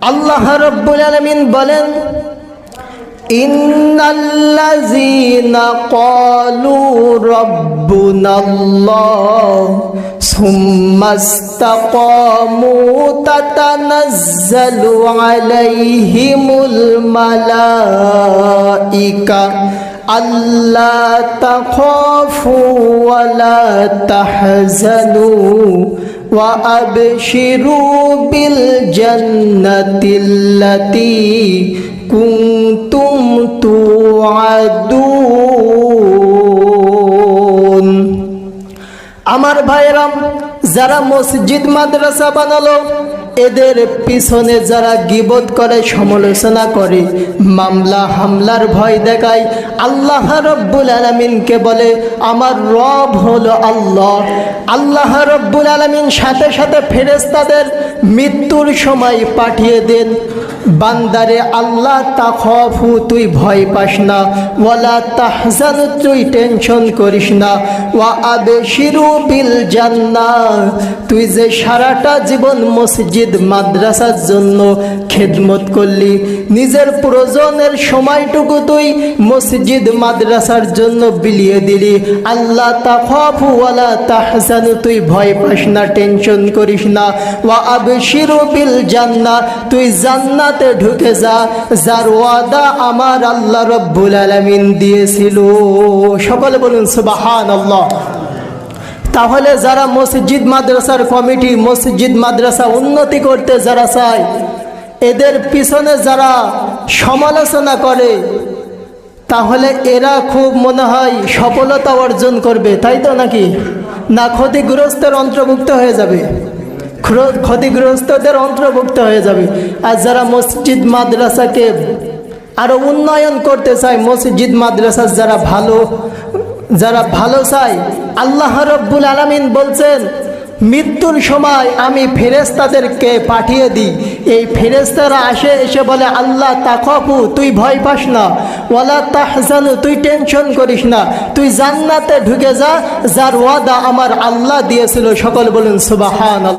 আল্লাহ রাব্বুল আলামিন বলেন, ইন্নাল্লাযীনা ক্বালু রাব্বুনাল্লাহ সুম্মাস্তাকামু তাতানাজ্জালু আলাইহিমুল মালাইকা আল্লা তাখাফু ওয়া লা তাহজানু وأبشروا بالجنة التي كنتم توعدون। আমার ভাইরাম, যারা মসজিদ মাদ্রাসা বানালো এদের পিছনে যারা গীবত করে, সমালোচনা করে, মামলা হামলার ভয় দেখায়, আল্লাহ রাব্বুল আলামিনকে বলে আমার রব হলো আল্লাহ। আল্লাহ রাব্বুল আলামিন সাথে সাথে ফেরেশতাদের মৃত্যুর সময় পাঠিয়ে দেন, বান্দারে আল্লাহ তাখাফু, তুই ভয় পাস না, ওয়ালা তাহজানু, তুই টেনশন করিস না, ওয়া আবশিরু বিল জান্নাহ, তুই যে সারাটা জীবন মসজিদ মাদ্রাসার জন্য খেদমত করলি, নিজের প্রয়োজনের সময়টুকু তুই মসজিদ মাদ্রাসার জন্য বিলিয়ে দিলি, আল্লাহ তাখাফু ওয়ালা তাহজানু, তুই ভয় পাস না, টেনশন করিস না, ওয়া আবশিরু বিল জান্নাহ, তুই জান্নাতে ঢুকে যা, যার ওয়াদা আমার আল্লাহ রাব্বুল আলামিন দিয়েছিল। সকলে বলুন সুবহানাল্লাহ। তাহলে যারা মসজিদ মাদ্রাসার কমিটি, মসজিদ মাদ্রাসা উন্নতি করতে যারা চায়, এদের পিছনে যারা সমালোচনা করে, তাহলে এরা খুব মনে হয় সফলতা অর্জন করবে, তাই তো নাকি? না ক্ষতিগ্রস্তের অন্তর্ভুক্ত হয়ে যাবে? ক্ষতিগ্রস্তদের অন্তর্ভুক্ত হয়ে যাবে। আর যারা মসজিদ মাদ্রাসাকে আরো উন্নয়ন করতে চায়, মসজিদ মাদ্রাসা যারা ভালো চায়, আল্লাহ রাব্বুল আলামিন বলছেন মৃত্যুর সময় আমি ফেরেশতাদেরকে পাঠিয়ে দিই, এই ফেরেশতারা এসে বলে আল্লাহ তাখাফু, তুই ভয় পাস না, ওয়ালা তাহজানু, তুই টেনশন করিস না, তুই জান্নাতে ঢুকে যা, যার ওয়াদা আমার আল্লাহ দিয়েছিল। সকল বলুন সুবহানাল্লাহ।